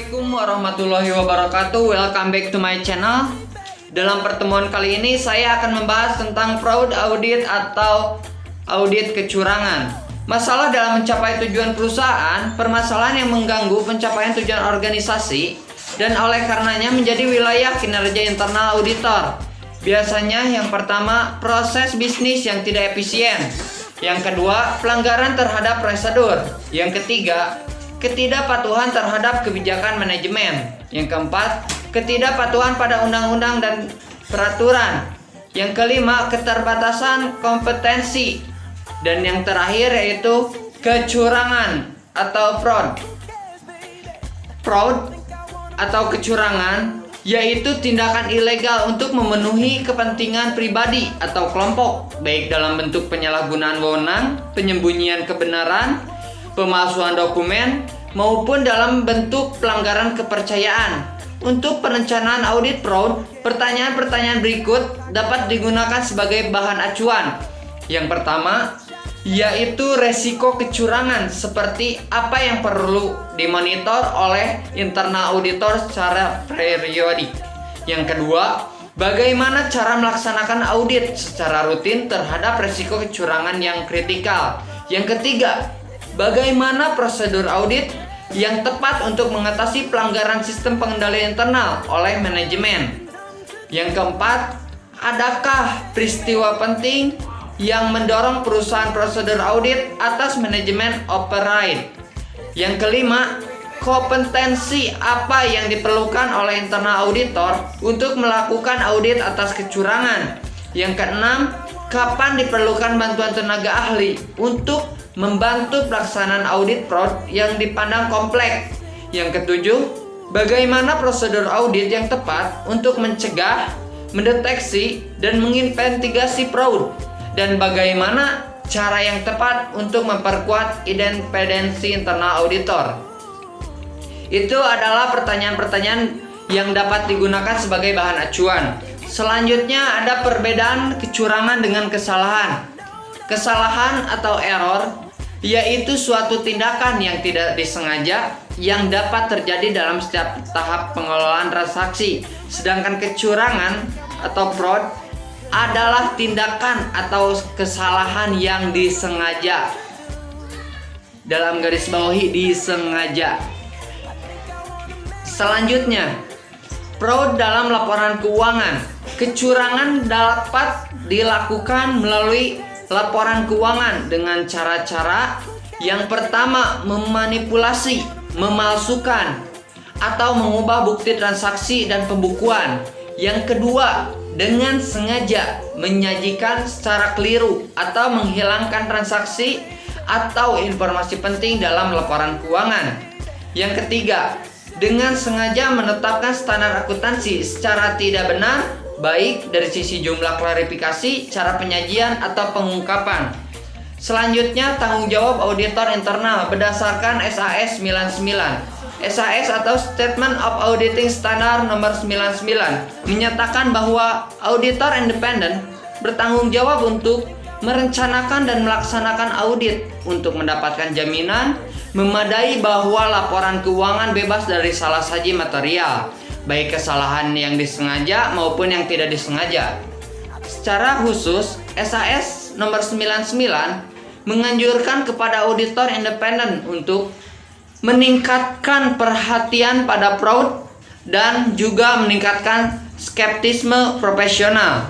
Assalamualaikum warahmatullahi wabarakatuh. Welcome back to my channel. Dalam pertemuan kali ini saya akan membahas tentang fraud audit atau audit kecurangan. Masalah dalam mencapai tujuan perusahaan, permasalahan yang mengganggu pencapaian tujuan organisasi, dan oleh karenanya menjadi wilayah kinerja internal auditor. Biasanya yang pertama, proses bisnis yang tidak efisien. Yang kedua, pelanggaran terhadap prosedur. Yang ketiga, ketidakpatuhan terhadap kebijakan manajemen. Yang keempat, ketidakpatuhan pada undang-undang dan peraturan. Yang kelima, keterbatasan kompetensi. Dan yang terakhir yaitu kecurangan atau fraud. Fraud atau kecurangan yaitu tindakan ilegal untuk memenuhi kepentingan pribadi atau kelompok, baik dalam bentuk penyalahgunaan wewenang, penyembunyian kebenaran, pemalsuan dokumen, maupun dalam bentuk pelanggaran kepercayaan. Untuk perencanaan audit fraud, pertanyaan-pertanyaan berikut dapat digunakan sebagai bahan acuan. Yang pertama, yaitu resiko kecurangan, seperti apa yang perlu dimonitor oleh internal auditor secara periodik. Yang kedua, bagaimana cara melaksanakan audit secara rutin terhadap resiko kecurangan yang kritikal. Yang ketiga, bagaimana prosedur audit yang tepat untuk mengatasi pelanggaran sistem pengendalian internal oleh manajemen. Yang keempat, adakah peristiwa penting yang mendorong perusahaan prosedur audit atas manajemen operate. Yang kelima, kompetensi apa yang diperlukan oleh internal auditor untuk melakukan audit atas kecurangan. Yang keenam, kapan diperlukan bantuan tenaga ahli untuk membantu pelaksanaan audit fraud yang dipandang kompleks. Yang ketujuh, bagaimana prosedur audit yang tepat untuk mencegah, mendeteksi, dan menginvestigasi fraud. Dan bagaimana cara yang tepat untuk memperkuat independensi internal auditor. Itu adalah pertanyaan-pertanyaan yang dapat digunakan sebagai bahan acuan. Selanjutnya ada perbedaan kecurangan dengan kesalahan. Kesalahan atau error yaitu suatu tindakan yang tidak disengaja yang dapat terjadi dalam setiap tahap pengelolaan transaksi. Sedangkan kecurangan atau fraud adalah tindakan atau kesalahan yang disengaja. Dalam garis bawahi disengaja. Selanjutnya, fraud dalam laporan keuangan. Kecurangan dapat dilakukan melalui laporan keuangan dengan cara-cara yang pertama, memanipulasi, memalsukan, atau mengubah bukti transaksi dan pembukuan. Yang kedua, dengan sengaja menyajikan secara keliru atau menghilangkan transaksi atau informasi penting dalam laporan keuangan. Yang ketiga, dengan sengaja menetapkan standar akuntansi secara tidak benar, baik dari sisi jumlah klarifikasi, cara penyajian, atau pengungkapan. Selanjutnya, tanggung jawab auditor internal berdasarkan SAS 99. SAS atau Statement of Auditing Standard nomor 99 menyatakan bahwa auditor independen bertanggung jawab untuk merencanakan dan melaksanakan audit untuk mendapatkan jaminan memadai bahwa laporan keuangan bebas dari salah saji material, baik kesalahan yang disengaja maupun yang tidak disengaja. Secara khusus, SAS nomor 99 menganjurkan kepada auditor independen untuk meningkatkan perhatian pada fraud dan juga meningkatkan skeptisme profesional.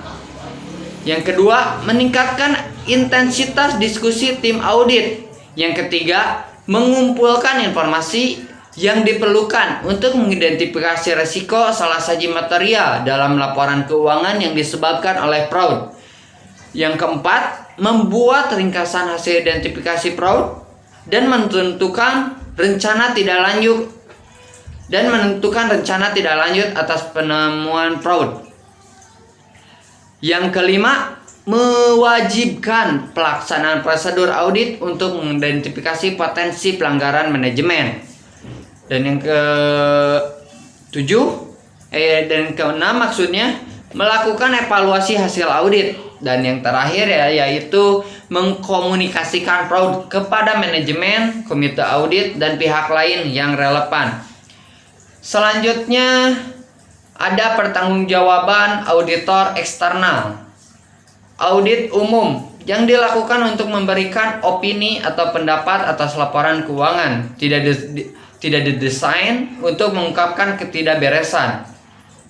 Yang kedua, meningkatkan intensitas diskusi tim audit. Yang ketiga, mengumpulkan informasi yang diperlukan untuk mengidentifikasi risiko salah saji material dalam laporan keuangan yang disebabkan oleh fraud. Yang keempat, membuat ringkasan hasil identifikasi fraud dan menentukan rencana tidak lanjut atas penemuan fraud. Yang kelima, mewajibkan pelaksanaan prosedur audit untuk mengidentifikasi potensi pelanggaran manajemen. Dan yang keenam maksudnya melakukan evaluasi hasil audit. Dan yang terakhir yaitu mengkomunikasikan fraud kepada manajemen, komite audit, dan pihak lain yang relevan. Selanjutnya ada pertanggungjawaban auditor eksternal. Audit umum yang dilakukan untuk memberikan opini atau pendapat atas laporan keuangan, tidak didesain untuk mengungkapkan ketidakberesan.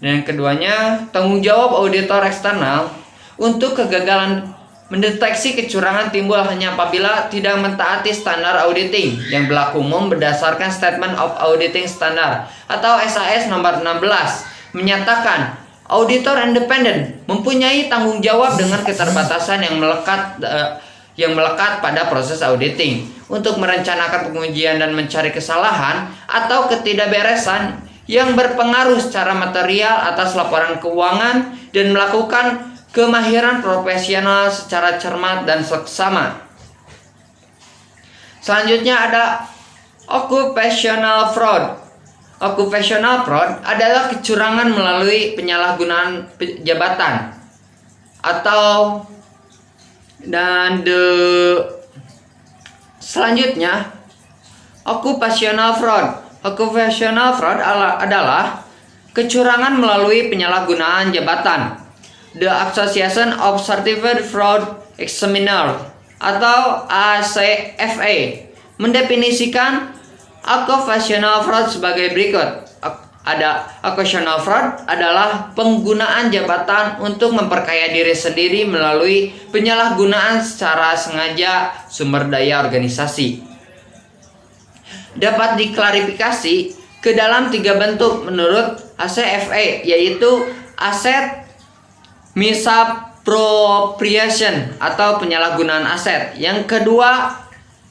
Dan yang keduanya, tanggung jawab auditor eksternal untuk kegagalan mendeteksi kecurangan timbul hanya apabila tidak mentaati standar auditing yang berlaku umum berdasarkan Statement of Auditing Standard atau SAS nomor 16 menyatakan auditor independen mempunyai tanggung jawab dengan keterbatasan yang melekat pada proses auditing untuk merencanakan pengujian dan mencari kesalahan atau ketidakberesan yang berpengaruh secara material atas laporan keuangan dan melakukan kemahiran profesional secara cermat dan seksama. Selanjutnya ada occupational fraud. Occupational fraud adalah kecurangan melalui penyalahgunaan jabatan selanjutnya occupational fraud. Occupational fraud adalah kecurangan melalui penyalahgunaan jabatan. The Association of Certified Fraud Examiners atau ACFA mendefinisikan occupational fraud sebagai berikut. Occupational fraud adalah penggunaan jabatan untuk memperkaya diri sendiri melalui penyalahgunaan secara sengaja sumber daya organisasi. Dapat diklarifikasi ke dalam 3 bentuk menurut ACFA, yaitu aset misappropriation atau penyalahgunaan aset. Yang kedua,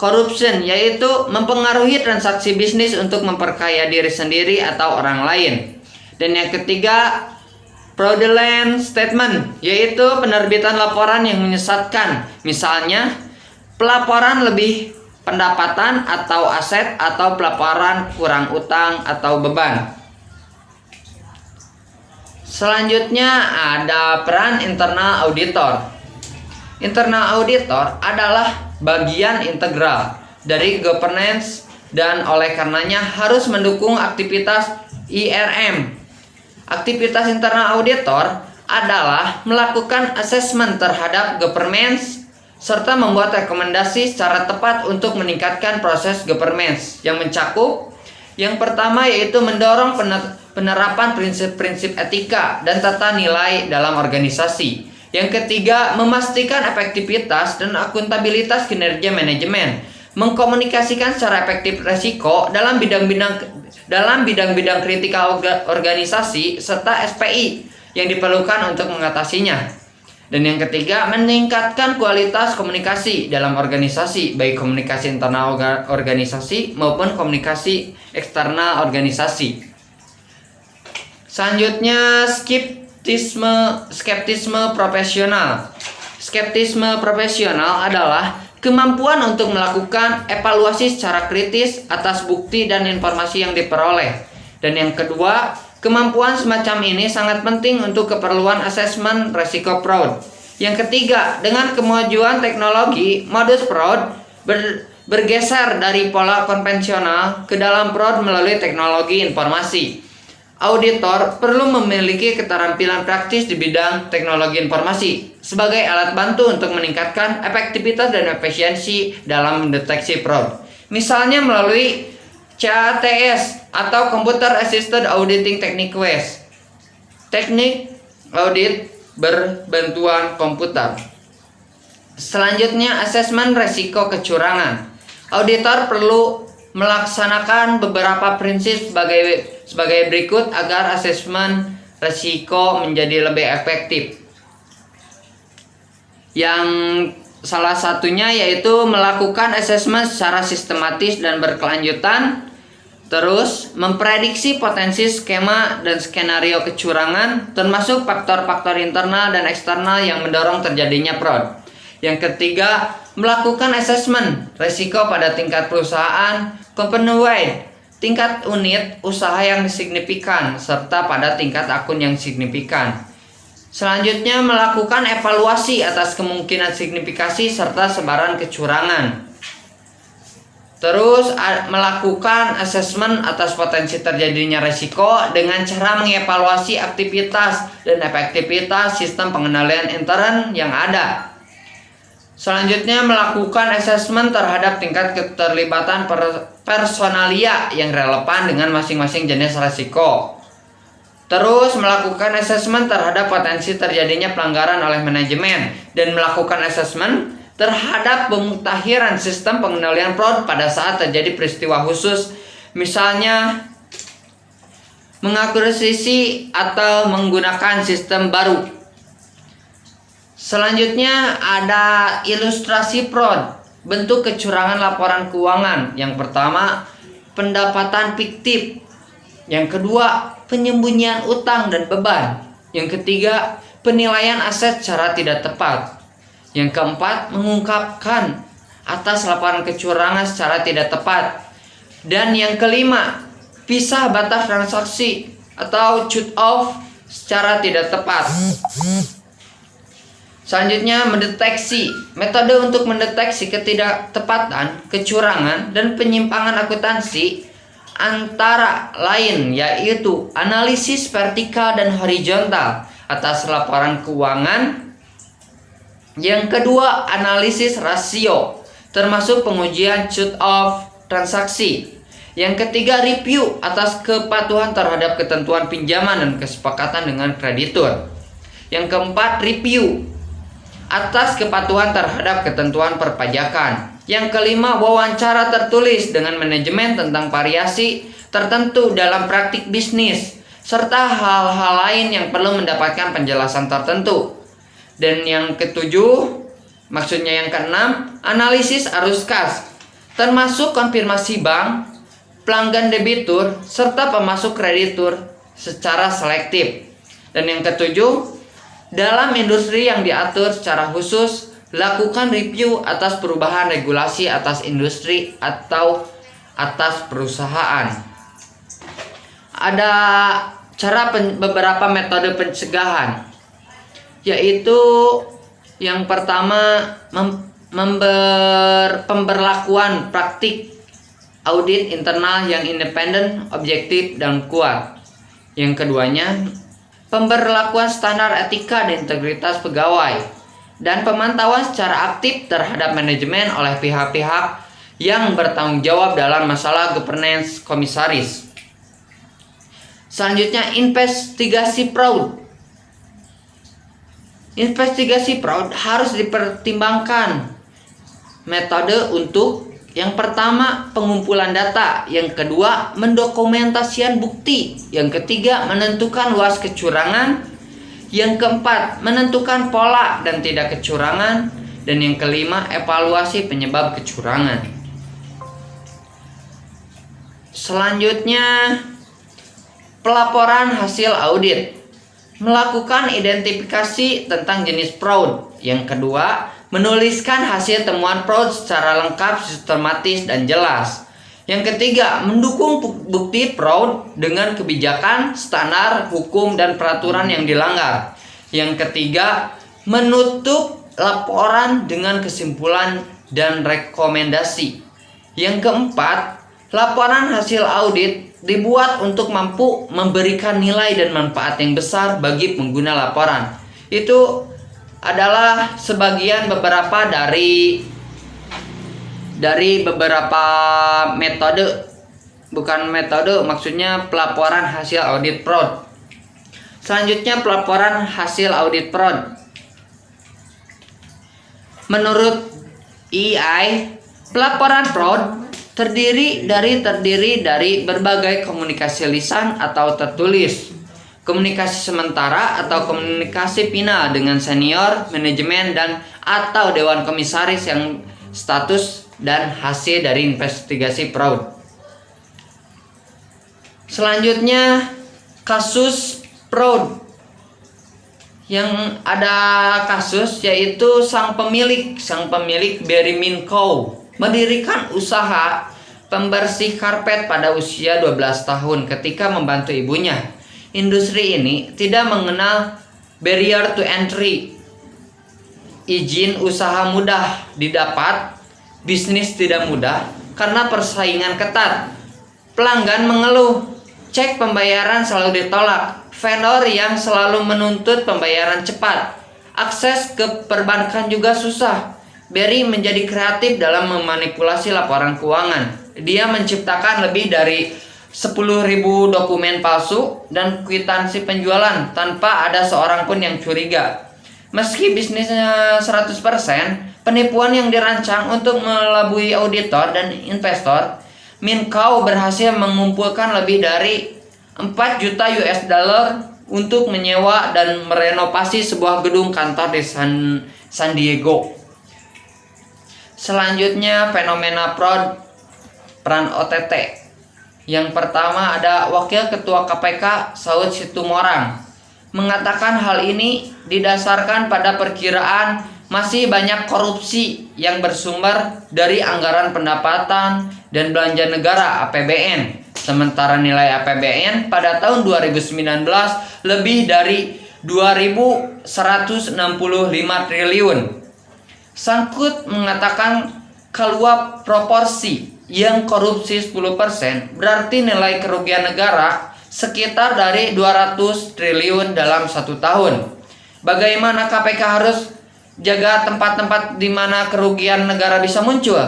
corruption, yaitu mempengaruhi transaksi bisnis untuk memperkaya diri sendiri atau orang lain. Dan yang ketiga, fraudulent statement, yaitu penerbitan laporan yang menyesatkan. Misalnya, pelaporan lebih pendapatan atau aset atau pelaporan kurang utang atau beban. Selanjutnya ada peran internal auditor. Internal auditor adalah bagian integral dari governance dan oleh karenanya harus mendukung aktivitas IRM. Aktivitas internal auditor adalah melakukan asesmen terhadap governance serta membuat rekomendasi secara tepat untuk meningkatkan proses governance yang mencakup yang pertama yaitu mendorong penerapan prinsip-prinsip etika dan tata nilai dalam organisasi. Yang ketiga, memastikan efektivitas dan akuntabilitas kinerja manajemen, mengkomunikasikan secara efektif risiko dalam bidang-bidang kritikal organisasi serta SPI yang diperlukan untuk mengatasinya. Dan yang ketiga, meningkatkan kualitas komunikasi dalam organisasi, baik komunikasi internal organisasi maupun komunikasi eksternal organisasi. Selanjutnya, skeptisme profesional. Skeptisme profesional adalah kemampuan untuk melakukan evaluasi secara kritis atas bukti dan informasi yang diperoleh. Dan yang kedua, kemampuan semacam ini sangat penting untuk keperluan asesmen risiko fraud. Yang ketiga, dengan kemajuan teknologi, modus fraud bergeser dari pola konvensional ke dalam fraud melalui teknologi informasi. Auditor perlu memiliki keterampilan praktis di bidang teknologi informasi sebagai alat bantu untuk meningkatkan efektivitas dan efisiensi dalam mendeteksi fraud. Misalnya melalui CATS atau Computer Assisted Auditing Techniques, teknik audit berbantuan komputer. Selanjutnya, asesmen risiko kecurangan. Auditor perlu melaksanakan beberapa prinsip sebagai berikut agar asesmen risiko menjadi lebih efektif. Yang salah satunya yaitu melakukan asesmen secara sistematis dan berkelanjutan. Terus, memprediksi potensi skema dan skenario kecurangan, termasuk faktor-faktor internal dan eksternal yang mendorong terjadinya fraud. Yang ketiga, melakukan asesmen risiko pada tingkat perusahaan, company-wide, tingkat unit usaha yang signifikan, serta pada tingkat akun yang signifikan. Selanjutnya, melakukan evaluasi atas kemungkinan signifikasi serta sebaran kecurangan. Terus melakukan asesmen atas potensi terjadinya resiko dengan cara mengevaluasi aktivitas dan efektivitas sistem pengendalian intern yang ada. Selanjutnya melakukan asesmen terhadap tingkat keterlibatan personalia yang relevan dengan masing-masing jenis resiko. Terus melakukan asesmen terhadap potensi terjadinya pelanggaran oleh manajemen dan melakukan asesmen terhadap pemutahiran sistem pengendalian fraud pada saat terjadi peristiwa khusus, misalnya mengakuisisi atau menggunakan sistem baru. Selanjutnya ada ilustrasi fraud, bentuk kecurangan laporan keuangan. Yang pertama, pendapatan fiktif. Yang kedua, penyembunyian utang dan beban. Yang ketiga, penilaian aset secara tidak tepat. Yang keempat, mengungkapkan atas laporan kecurangan secara tidak tepat. Dan yang kelima, pisah batas transaksi atau cut off secara tidak tepat. Selanjutnya, mendeteksi. Metode untuk mendeteksi ketidaktepatan, kecurangan, dan penyimpangan akuntansi antara lain yaitu analisis vertikal dan horizontal atas laporan keuangan. Yang kedua, analisis rasio, termasuk pengujian cut off transaksi. Yang ketiga, review atas kepatuhan terhadap ketentuan pinjaman dan kesepakatan dengan kreditur. Yang keempat, review atas kepatuhan terhadap ketentuan perpajakan. Yang kelima, wawancara tertulis dengan manajemen tentang variasi tertentu dalam praktik bisnis, serta hal-hal lain yang perlu mendapatkan penjelasan tertentu. Dan yang ketujuh, maksudnya yang keenam, analisis arus kas, termasuk konfirmasi bank, pelanggan debitur, serta pemasok kreditur secara selektif. Dan yang ketujuh, dalam industri yang diatur secara khusus, lakukan review atas perubahan regulasi atas industri atau atas perusahaan. Ada beberapa metode pencegahan, yaitu yang pertama, pemberlakuan praktik audit internal yang independen, objektif, dan kuat. Yang keduanya, pemberlakuan standar etika dan integritas pegawai, dan pemantauan secara aktif terhadap manajemen oleh pihak-pihak yang bertanggung jawab dalam masalah governance komisaris. Selanjutnya, investigasi fraud. Investigasi fraud harus dipertimbangkan metode untuk yang pertama, pengumpulan data. Yang kedua, mendokumentasikan bukti. Yang ketiga, menentukan luas kecurangan. Yang keempat, menentukan pola dan tidak kecurangan. Dan yang kelima, evaluasi penyebab kecurangan. Selanjutnya, pelaporan hasil audit. Melakukan identifikasi tentang jenis fraud. Yang kedua, menuliskan hasil temuan fraud secara lengkap, sistematis, dan jelas. Yang ketiga, mendukung bukti fraud dengan kebijakan, standar, hukum, dan peraturan yang dilanggar. Yang ketiga, menutup laporan dengan kesimpulan dan rekomendasi. Yang keempat, laporan hasil audit dibuat untuk mampu memberikan nilai dan manfaat yang besar bagi pengguna laporan. Itu adalah sebagian beberapa dari beberapa metode, bukan metode, maksudnya pelaporan hasil audit fraud. Selanjutnya, pelaporan hasil audit fraud. Menurut EI, pelaporan fraud terdiri dari berbagai komunikasi lisan atau tertulis, komunikasi sementara atau komunikasi final dengan senior, manajemen, dan atau dewan komisaris yang status dan hasil dari investigasi fraud. Selanjutnya, kasus fraud. Yang ada kasus yaitu sang pemilik Barry Minkow mendirikan usaha pembersih karpet pada usia 12 tahun ketika membantu ibunya. Industri ini tidak mengenal barrier to entry. Izin usaha mudah didapat, bisnis tidak mudah, karena persaingan ketat. Pelanggan mengeluh, cek pembayaran selalu ditolak, vendor yang selalu menuntut pembayaran cepat, akses ke perbankan juga susah. Barry menjadi kreatif dalam memanipulasi laporan keuangan. Dia menciptakan lebih dari 10.000 dokumen palsu dan kwitansi penjualan tanpa ada seorang pun yang curiga. Meski bisnisnya 100%, penipuan yang dirancang untuk melabui auditor dan investor, Min Kao berhasil mengumpulkan lebih dari 4 juta US dollar untuk menyewa dan merenovasi sebuah gedung kantor di San Diego. Selanjutnya, fenomena peran OTT. Yang pertama ada Wakil Ketua KPK Saud Situmorang mengatakan hal ini didasarkan pada perkiraan masih banyak korupsi yang bersumber dari anggaran pendapatan dan belanja negara (APBN). Sementara nilai APBN pada tahun 2019 lebih dari 2.165 triliun. Sangkut mengatakan kalau proporsi yang korupsi 10% berarti nilai kerugian negara sekitar dari 200 triliun dalam 1 tahun. Bagaimana KPK harus jaga tempat-tempat di mana kerugian negara bisa muncul?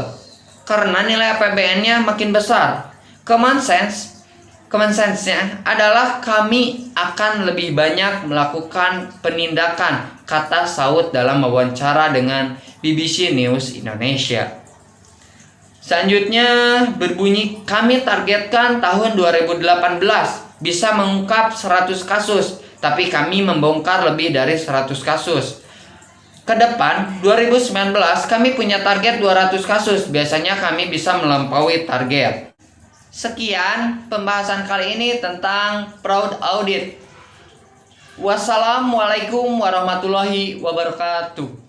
Karena nilai APBN-nya makin besar. Common sense-nya adalah kami akan lebih banyak melakukan penindakan, kata Saud dalam wawancara dengan BBC News Indonesia. Selanjutnya berbunyi, kami targetkan tahun 2018 bisa mengungkap 100 kasus, tapi kami membongkar lebih dari 100 kasus. Ke depan 2019 kami punya target 200 kasus. Biasanya kami bisa melampaui target. Sekian pembahasan kali ini tentang fraud audit. Wassalamualaikum warahmatullahi wabarakatuh.